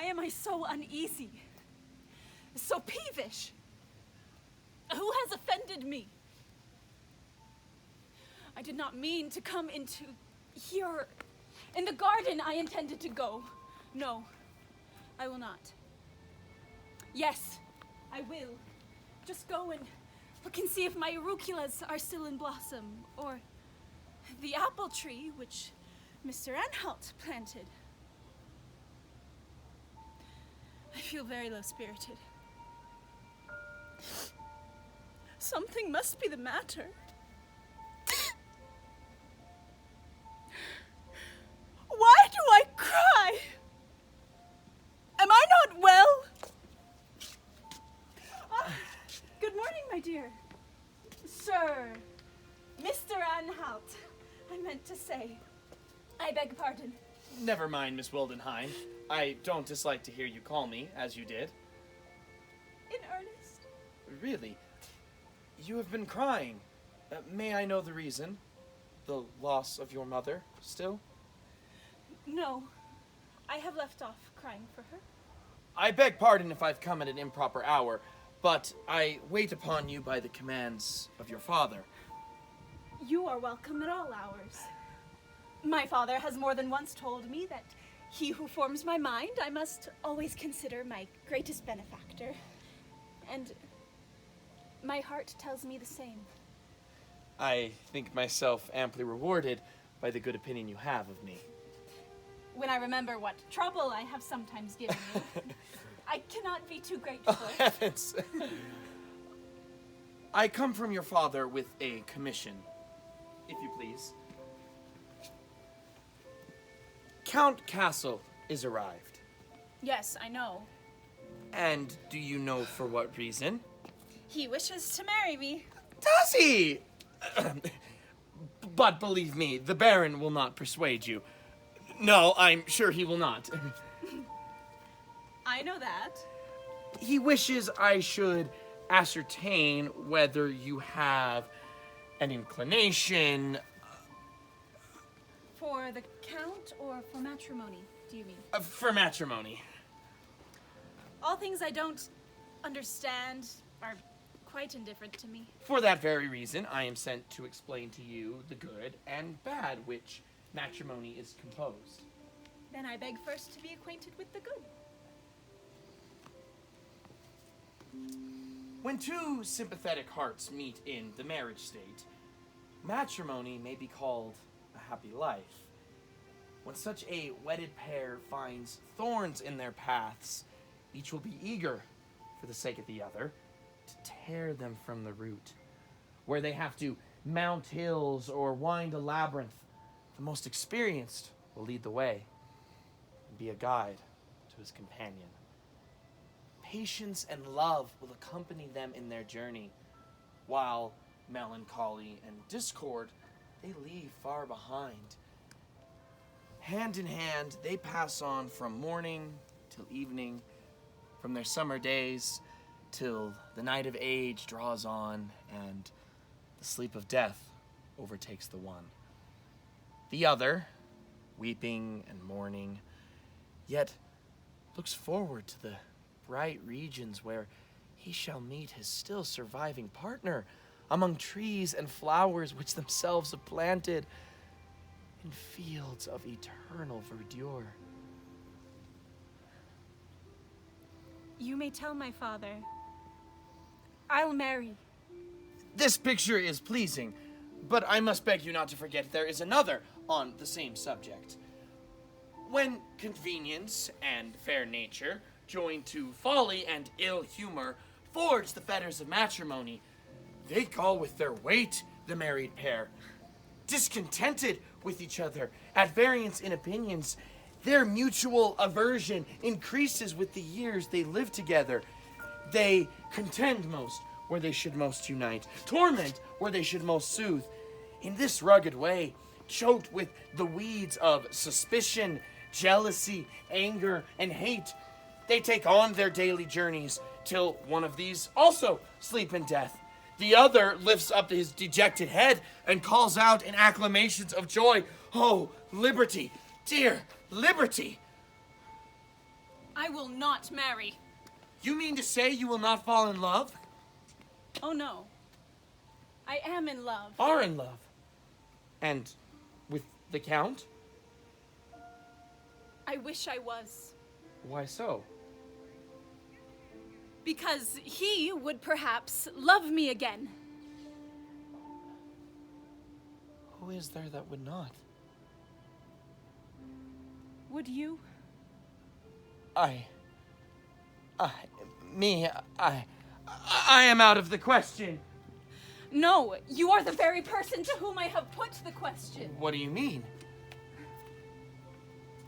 Why am I so uneasy? So peevish? Who has offended me? I did not mean to come into here. In the garden I intended to go. No, I will not. Yes, I will. Just go and look and see if my ruculas are still in blossom, or the apple tree which Mr. Anhalt planted. I feel very low-spirited. Something must be the matter. Why do I cry? Am I not well? Good morning, my dear. Sir, Mr. Anhalt, I meant to say. I beg pardon. Never mind, Miss Wildenheim. I don't dislike to hear you call me, as you did. In earnest? Really? You have been crying. May I know the reason? The loss of your mother, still? No, I have left off crying for her. I beg pardon if I've come at an improper hour, but I wait upon you by the commands of your father. You are welcome at all hours. My father has more than once told me that he who forms my mind I must always consider my greatest benefactor. And my heart tells me the same. I think myself amply rewarded by the good opinion you have of me. When I remember what trouble I have sometimes given you, I cannot be too grateful. Oh, heavens! I come from your father with a commission, if you please. Count Castle is arrived. Yes, I know. And do you know for what reason? He wishes to marry me. Does he? But believe me, the Baron will not persuade you. No, I'm sure he will not. I know that. He wishes I should ascertain whether you have an inclination. For the Count or for matrimony, do you mean? For matrimony. All things I don't understand are quite indifferent to me. For that very reason, I am sent to explain to you the good and bad which matrimony is composed. Then I beg first to be acquainted with the good. When two sympathetic hearts meet in the marriage state, matrimony may be called a happy life. When such a wedded pair finds thorns in their paths, each will be eager, for the sake of the other, to tear them from the root. Where they have to mount hills or wind a labyrinth, the most experienced will lead the way and be a guide to his companion. Patience and love will accompany them in their journey, while melancholy and discord they leave far behind. Hand in hand, they pass on from morning till evening, from their summer days till the night of age draws on and the sleep of death overtakes the one. The other, weeping and mourning, yet looks forward to the bright regions where he shall meet his still surviving partner among trees and flowers which themselves have planted in fields of eternal verdure. You may tell my father. I'll marry. This picture is pleasing, but I must beg you not to forget there is another on the same subject. When convenience and fair nature, joined to folly and ill humor, forge the fetters of matrimony, they call with their weight the married pair. Discontented with each other, at variance in opinions, their mutual aversion increases with the years they live together. They contend most where they should most unite, torment where they should most soothe. In this rugged way, choked with the weeds of suspicion, jealousy, anger, and hate, they take on their daily journeys till one of these also sleep in death. The other lifts up his dejected head and calls out in acclamations of joy, "Oh, liberty, dear liberty!" I will not marry. You mean to say you will not fall in love? Oh no. I am in love. Are in love? And with the Count? I wish I was. Why so? Because he would perhaps love me again. Who is there that would not? Would you? I am out of the question. No, you are the very person to whom I have put the question. What do you mean?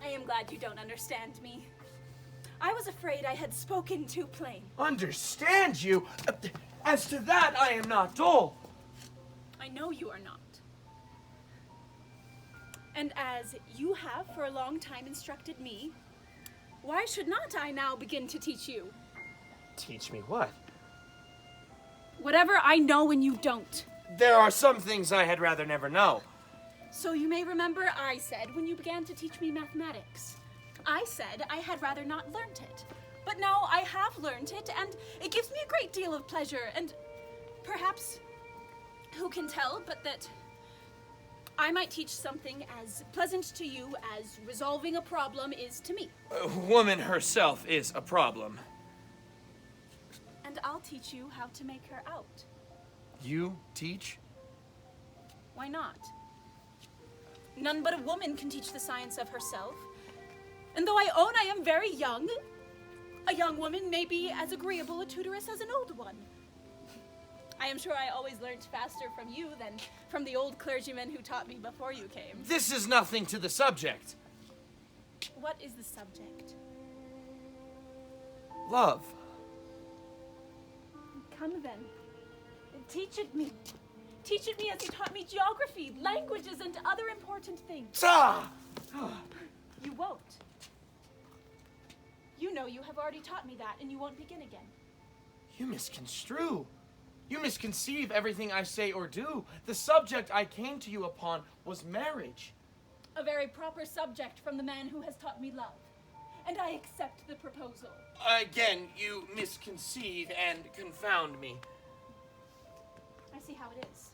I am glad you don't understand me. I was afraid I had spoken too plain. Understand you? As to that, I am not dull. I know you are not. And as you have for a long time instructed me, why should not I now begin to teach you? Teach me what? Whatever I know and you don't. There are some things I had rather never know. So you may remember I said when you began to teach me mathematics, I said I had rather not learnt it. But now I have learnt it, and it gives me a great deal of pleasure, and perhaps, who can tell, but that I might teach something as pleasant to you as resolving a problem is to me. A woman herself is a problem. And I'll teach you how to make her out. You teach? Why not? None but a woman can teach the science of herself. And though I own I am very young, a young woman may be as agreeable a tutoress as an old one. I am sure I always learnt faster from you than from the old clergyman who taught me before you came. This is nothing to the subject. What is the subject? Love. Come then. Teach it me. Teach it me as you taught me geography, languages, and other important things. Ah! You won't. You know you have already taught me that, and you won't begin again. You misconstrue. You misconceive everything I say or do. The subject I came to you upon was marriage. A very proper subject from the man who has taught me love. And I accept the proposal. Again, you misconceive and confound me. I see how it is.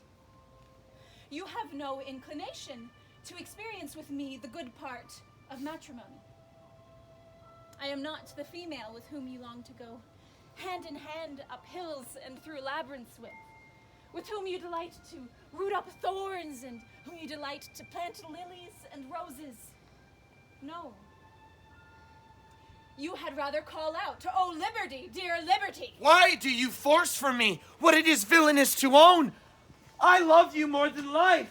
You have no inclination to experience with me the good part of matrimony. I am not the female with whom you long to go hand in hand up hills and through labyrinths with whom you delight to root up thorns and whom you delight to plant lilies and roses. No. You had rather call out, "Oh, liberty, dear liberty!" Why do you force from me what it is villainous to own? I love you more than life.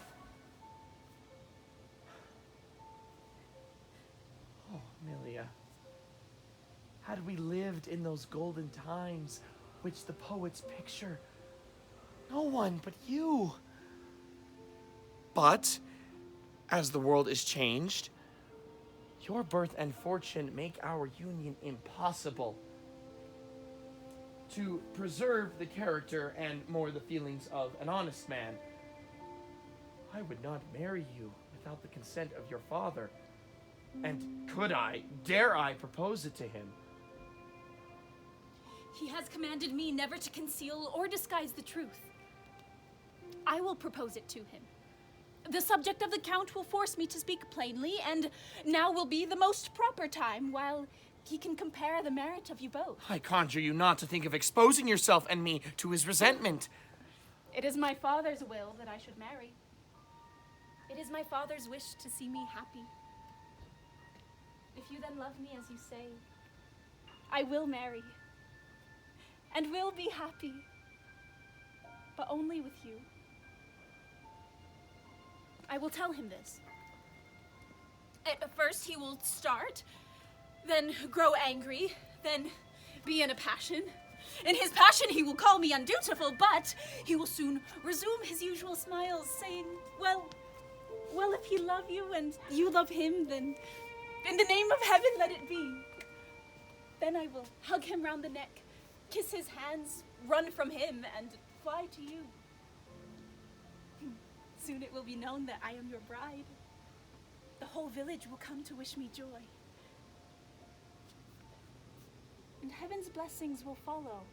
Oh, Amelia. Had we lived in those golden times which the poets picture, no one but you. But, as the world is changed, your birth and fortune make our union impossible. To preserve the character and more the feelings of an honest man, I would not marry you without the consent of your father. And could I, dare I propose it to him? He has commanded me never to conceal or disguise the truth. I will propose it to him. The subject of the Count will force me to speak plainly, and now will be the most proper time, while he can compare the merit of you both. I conjure you not to think of exposing yourself and me to his resentment. It is my father's will that I should marry. It is my father's wish to see me happy. If you then love me as you say, I will marry, and will be happy, but only with you. I will tell him this. At first he will start, then grow angry, then be in a passion. In his passion he will call me undutiful, but he will soon resume his usual smiles, saying, well, if he love you and you love him, then in the name of heaven let it be. Then I will hug him round the neck, kiss his hands, run from him, and fly to you. Soon it will be known that I am your bride. The whole village will come to wish me joy. and heaven's blessings will follow.